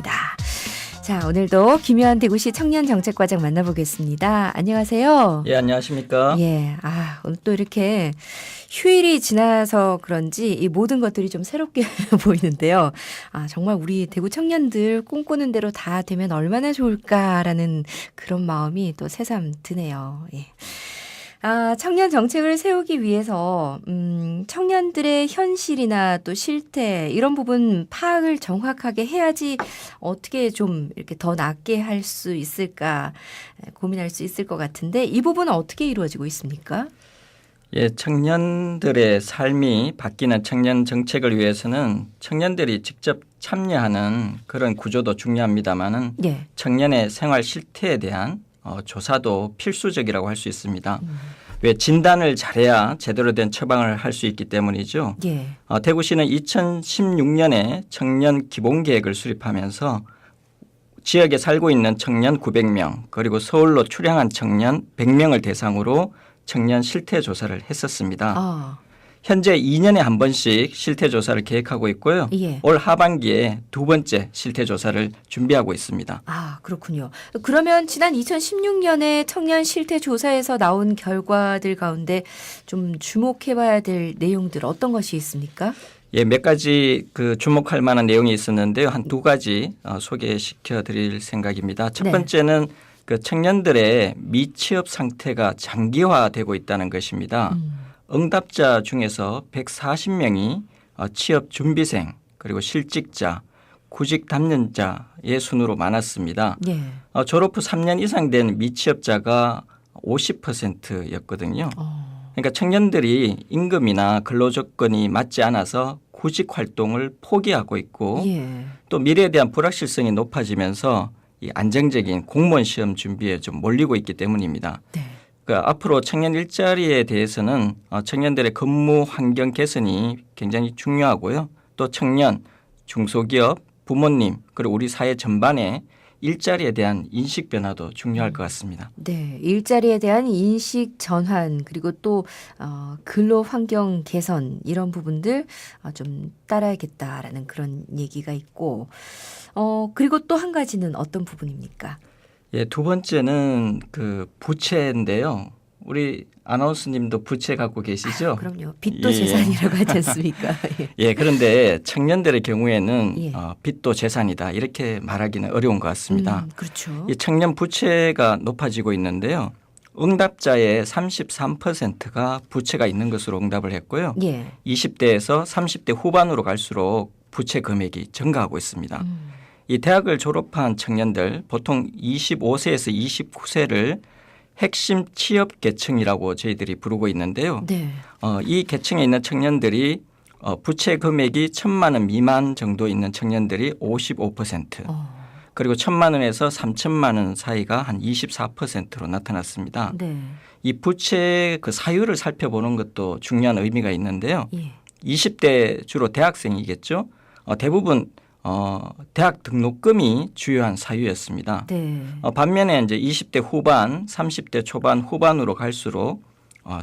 있습니다. 자, 오늘도 김효한 대구시 청년정책과장 만나보겠습니다. 안녕하세요. 예, 안녕하십니까? 예, 오늘 또 이렇게 휴일이 지나서 그런지 이 모든 것들이 좀 새롭게 보이는데요. 정말 우리 대구 청년들 꿈꾸는 대로 다 되면 얼마나 좋을까라는 그런 마음이 또 새삼 드네요. 예. 청년 정책을 세우기 위해서 청년들의 현실이나 또 실태 이런 부분 파악을 정확하게 해야지 어떻게 좀 이렇게 더 낫게 할 수 있을까 고민할 수 있을 것 같은데 이 부분은 어떻게 이루어지고 있습니까? 예, 청년들의 삶이 바뀌는 청년 정책을 위해서는 청년들이 직접 참여하는 그런 구조도 중요합니다마는 예. 청년의 생활 실태에 대한 조사도 필수적이라고 할 수 있습니다. 왜 진단을 잘해야 제대로 된 처방을 할 수 있기 때문이죠. 예. 대구시는 2016년에 청년 기본계획을 수립하면서 지역에 살고 있는 청년 900명 그리고 서울로 출향한 청년 100명을 대상으로 청년 실태 조사를 했었습니다. 현재 2년에 한 번씩 실태 조사를 계획하고 있고요. 예. 올 하반기에 두 번째 실태 조사를 준비하고 있습니다. 그렇군요. 그러면 지난 2016년에 청년 실태 조사에서 나온 결과들 가운데 좀 주목해봐야 될 내용들 어떤 것이 있습니까? 예, 몇 가지 주목할 만한 내용이 있었는데요. 한 두 가지 소개시켜 드릴 생각입니다. 첫 번째는 청년들의 미취업 상태가 장기화되고 있다는 것입니다. 응답자 중에서 140명이 취업 준비생 그리고 실직자, 구직 담년자의 순으로 많았습니다. 예. 졸업 후 3년 이상 된 미취업자가 50%였거든요. 그러니까 청년들이 임금이나 근로조건이 맞지 않아서 구직 활동을 포기하고 있고 예. 또 미래에 대한 불확실성이 높아지면서 이 안정적인 공무원 시험 준비에 좀 몰리고 있기 때문입니다. 네. 앞으로 청년 일자리에 대해서는 청년들의 근무 환경 개선이 굉장히 중요하고요. 또 청년, 중소기업, 부모님 그리고 우리 사회 전반에 일자리에 대한 인식 변화도 중요할 것 같습니다. 네, 일자리에 대한 인식 전환 그리고 또 근로 환경 개선 이런 부분들 좀 따라야겠다라는 그런 얘기가 있고 그리고 또 한 가지는 어떤 부분입니까? 예, 두 번째는 부채인데요. 우리 아나운서님도 부채 갖고 계시죠? 그럼요. 빚도 재산이라고 하지 않습니까? 예, 그런데 청년들의 경우에는 예. 빚도 재산이다 이렇게 말하기는 어려운 것 같습니다. 그렇죠. 이 청년 부채가 높아지고 있는데요. 응답자의 33%가 부채가 있는 것으로 응답을 했고요. 예. 20대에서 30대 후반으로 갈수록 부채 금액이 증가하고 있습니다. 이 대학을 졸업한 청년들 보통 25세에서 29세를 핵심 취업 계층이라고 저희들이 부르고 있는데요. 네. 이 계층에 있는 청년들이 부채 금액이 1,000만 원 미만 정도 있는 청년들이 55%, 그리고 1,000만 원에서 3,000만 원 사이가 한 24%로 나타났습니다. 네. 이 부채 사유를 살펴보는 것도 중요한 의미가 있는데요. 예. 20대 주로 대학생이겠죠. 대부분 대학 등록금이 주요한 사유였습니다. 네. 반면에 이제 20대 후반, 30대 초반 후반으로 갈수록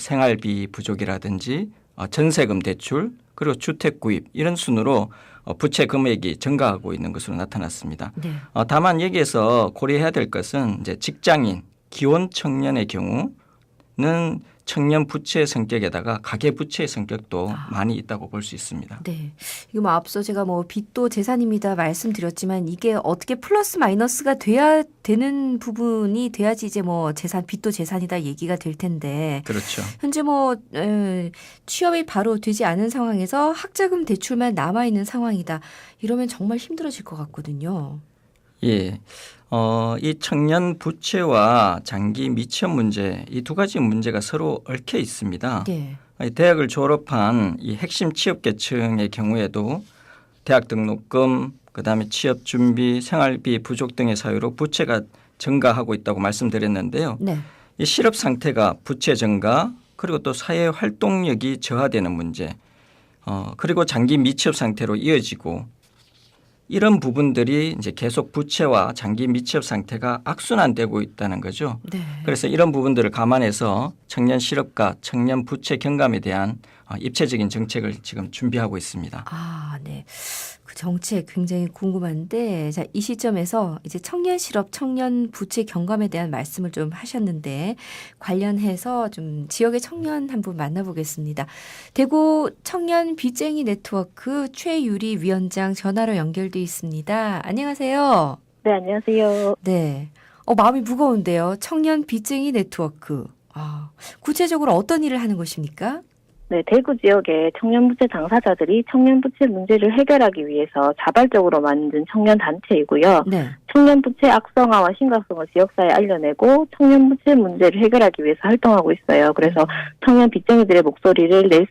생활비 부족이라든지 전세금 대출 그리고 주택 구입 이런 순으로 부채 금액이 증가하고 있는 것으로 나타났습니다. 네. 다만 여기에서 고려해야 될 것은 이제 직장인, 기혼 청년의 경우는 청년 부채의 성격에다가 가계 부채의 성격도 많이 있다고 볼 수 있습니다. 네. 이거 앞서 제가 빚도 재산입니다 말씀드렸지만 이게 어떻게 플러스 마이너스가 돼야 되는 부분이 돼야지 이제 재산 빚도 재산이다 얘기가 될 텐데. 그렇죠. 현재 취업이 바로 되지 않은 상황에서 학자금 대출만 남아 있는 상황이다. 이러면 정말 힘들어질 것 같거든요. 예. 이 청년 부채와 장기 미취업 문제 이 두 가지 문제가 서로 얽혀 있습니다. 네. 대학을 졸업한 이 핵심 취업 계층의 경우에도 대학 등록금 그다음에 취업 준비 생활비 부족 등의 사유로 부채가 증가하고 있다고 말씀드렸는데요. 네. 이 실업 상태가 부채 증가 그리고 또 사회 활동력이 저하되는 문제 그리고 장기 미취업 상태로 이어지고 이런 부분들이 이제 계속 부채와 장기 미취업 상태가 악순환되고 있다는 거죠. 네. 그래서 이런 부분들을 감안해서 청년 실업과 청년 부채 경감에 대한 입체적인 정책을 지금 준비하고 있습니다. 아, 네. 그 정책 굉장히 궁금한데, 자, 이 시점에서 이제 청년 실업, 청년 부채 경감에 대한 말씀을 좀 하셨는데, 관련해서 좀 지역의 청년 한 분 만나보겠습니다. 대구 청년 빚쟁이 네트워크 최유리 위원장 전화로 연결돼 있습니다. 안녕하세요. 네, 안녕하세요. 네. 마음이 무거운데요. 청년 빚쟁이 네트워크. 구체적으로 어떤 일을 하는 것입니까? 네, 대구 지역의 청년 부채 당사자들이 청년 부채 문제를 해결하기 위해서 자발적으로 만든 청년 단체이고요. 네. 청년 부채 악성화와 심각성을 지역사회에 알려내고 청년 부채 문제를 해결하기 위해서 활동하고 있어요. 그래서 청년 빚쟁이들의 목소리를 낼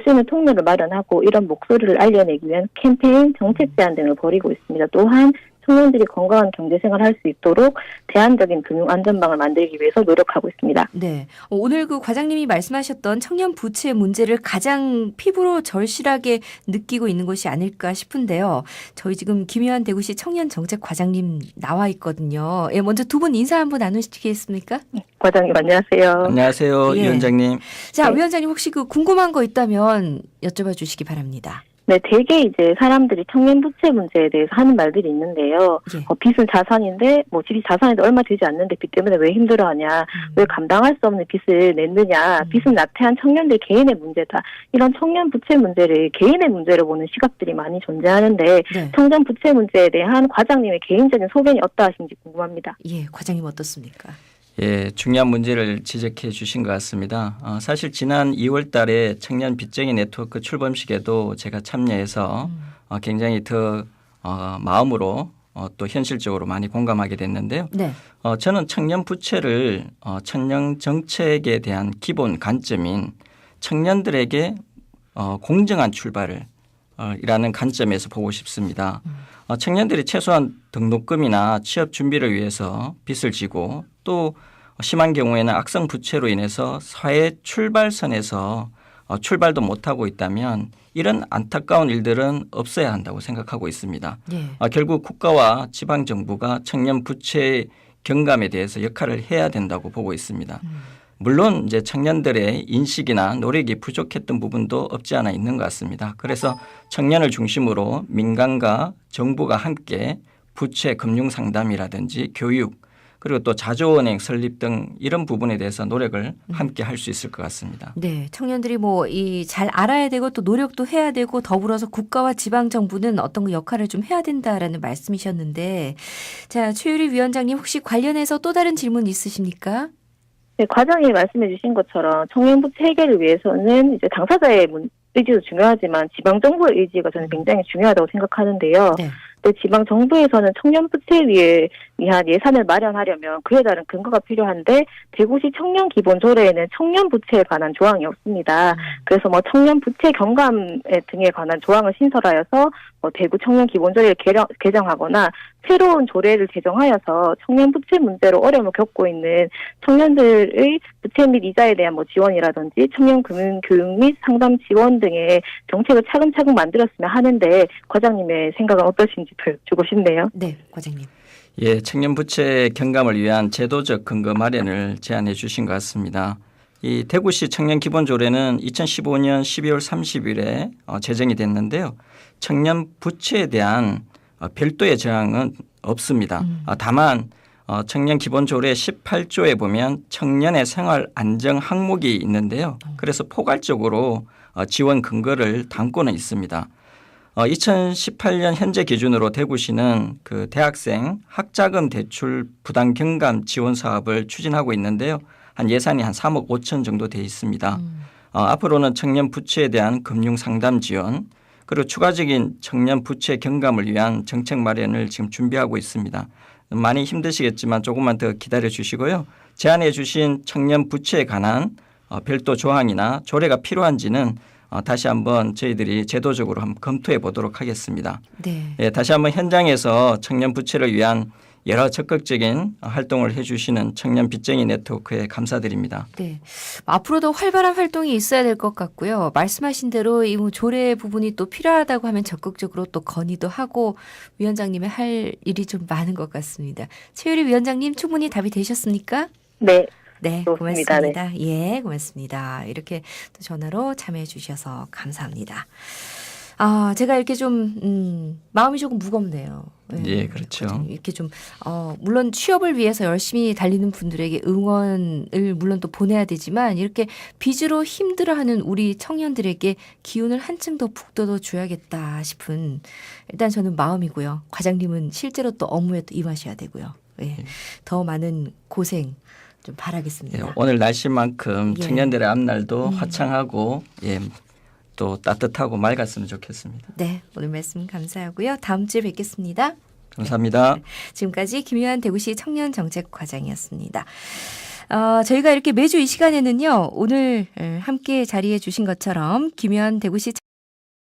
수 있는 통로를 마련하고 이런 목소리를 알려내기 위한 캠페인, 정책 제안 등을 벌이고 있습니다. 또한 청년들이 건강한 경제생활을 할 수 있도록 대안적인 금융 안전망을 만들기 위해서 노력하고 있습니다. 네. 오늘 그 과장님이 말씀하셨던 청년 부채 문제를 가장 피부로 절실하게 느끼고 있는 것이 아닐까 싶은데요. 저희 지금 김효한 대구시 청년정책 과장님 나와 있거든요. 예, 먼저 두 분 인사 한번 나누시겠습니까? 과장님 안녕하세요. 안녕하세요. 예. 위원장님. 자, 네. 위원장님 혹시 그 궁금한 거 있다면 여쭤봐 주시기 바랍니다. 네, 대개 이제 사람들이 청년 부채 문제에 대해서 하는 말들이 있는데요. 예. 빚은 자산인데 집이 자산에도 얼마 되지 않는데 빚 때문에 왜 힘들어하냐, 왜 감당할 수 없는 빚을 냈느냐, 빚은 나태한 청년들 개인의 문제다. 이런 청년 부채 문제를 개인의 문제로 보는 시각들이 많이 존재하는데 네. 청년 부채 문제에 대한 과장님의 개인적인 소견이 어떠하신지 궁금합니다. 예, 과장님 어떻습니까? 예, 중요한 문제를 지적해 주신 것 같습니다. 사실 지난 2월 달에 청년 빚쟁이 네트워크 출범식에도 제가 참여해서 굉장히 더 마음으로 또 현실적으로 많이 공감하게 됐는데요. 네. 저는 청년 부채를 청년 정책에 대한 기본 관점인 청년들에게 공정한 출발을 이라는 관점에서 보고 싶습니다. 청년들이 최소한 등록금이나 취업 준비를 위해서 빚을 지고 또 심한 경우에는 악성 부채로 인해서 사회 출발선에서 출발도 못하고 있다면 이런 안타까운 일들은 없어야 한다고 생각하고 있습니다. 예. 결국 국가와 지방정부가 청년 부채 경감에 대해서 역할을 해야 된다고 보고 있습니다. 물론 이제 청년들의 인식이나 노력이 부족했던 부분도 없지 않아 있는 것 같습니다. 그래서 청년을 중심으로 민간과 정부가 함께 부채 금융 상담이라든지 교육 그리고 또 자조은행 설립 등 이런 부분에 대해서 노력을 함께 할 수 있을 것 같습니다. 네, 청년들이 잘 알아야 되고 또 노력도 해야 되고 더불어서 국가와 지방 정부는 어떤 그 역할을 좀 해야 된다라는 말씀이셨는데, 자, 최유리 위원장님 혹시 관련해서 또 다른 질문 있으십니까? 네, 과장님이 말씀해 주신 것처럼 청년 부채 해결을 위해서는 이제 당사자의 의지도 중요하지만 지방 정부의 의지가 저는 굉장히 중요하다고 생각하는데요. 네. 지방 정부에서는 청년 부채 위한 예산을 마련하려면 그에 따른 근거가 필요한데 대구시 청년 기본 조례에는 청년 부채에 관한 조항이 없습니다. 그래서 청년 부채 경감 등에 관한 조항을 신설하여서 대구 청년 기본 조례를 개정하거나 새로운 조례를 제정하여서 청년 부채 문제로 어려움을 겪고 있는 청년들의 부채 및 이자에 대한 지원이라든지 청년 금융 교육 및 상담 지원 등의 정책을 차근차근 만들었으면 하는데 과장님의 생각은 어떠신지 여쭈고 싶네요. 네, 과장님. 예, 청년 부채 경감을 위한 제도적 근거 마련을 제안해 주신 것 같습니다. 이 대구시 청년 기본 조례는 2015년 12월 30일에 제정이 됐는데요. 청년 부채에 대한 별도의 저항은 없습니다. 다만 청년 기본 조례 18조에 보면 청년의 생활 안정 항목이 있는데요. 그래서 포괄적으로 지원 근거를 담고는 있습니다. 2018년 현재 기준으로 대구시는 그 대학생 학자금 대출 부담 경감 지원 사업을 추진하고 있는데요. 예산이 한 3억 5천 정도 돼 있습니다. 앞으로는 청년 부채에 대한 금융 상담 지원 그리고 추가적인 청년 부채 경감을 위한 정책 마련을 지금 준비하고 있습니다. 많이 힘드시겠지만 조금만 더 기다려 주시고요. 제안해 주신 청년 부채에 관한 별도 조항이나 조례가 필요한지는 다시 한번 저희들이 제도적으로 한번 검토해 보도록 하겠습니다. 네. 예, 다시 한번 현장에서 청년 부채를 위한 여러 적극적인 활동을 해 주시는 청년 빚쟁이 네트워크에 감사드립니다. 네. 앞으로도 활발한 활동이 있어야 될 것 같고요. 말씀하신 대로 이 조례 부분이 또 필요하다고 하면 적극적으로 또 건의도 하고 위원장님의 할 일이 좀 많은 것 같습니다. 최유리 위원장님 충분히 답이 되셨습니까? 네. 네, 좋습니다. 네. 고맙습니다. 예, 고맙습니다. 이렇게 또 전화로 참여해 주셔서 감사합니다. 아, 제가 이렇게 좀 마음이 조금 무겁네요. 예, 그렇죠. 이렇게 좀 물론 취업을 위해서 열심히 달리는 분들에게 응원을 물론 또 보내야 되지만 이렇게 빚으로 힘들어하는 우리 청년들에게 기운을 한층 더 북돋워 줘야겠다 싶은 일단 저는 마음이고요. 과장님은 실제로 또 업무에 또 임하셔야 되고요. 예. 더 많은 고생 좀 바라겠습니다. 예, 오늘 날씨만큼 예. 청년들의 앞날도 화창하고 예, 또 따뜻하고 맑았으면 좋겠습니다. 네, 오늘 말씀 감사하고요. 다음 주에 뵙겠습니다. 감사합니다. 지금까지 김유한 대구시 청년정책과장이었습니다. 저희가 이렇게 매주 이 시간에는요, 오늘 함께 자리해 주신 것처럼 김유한 대구시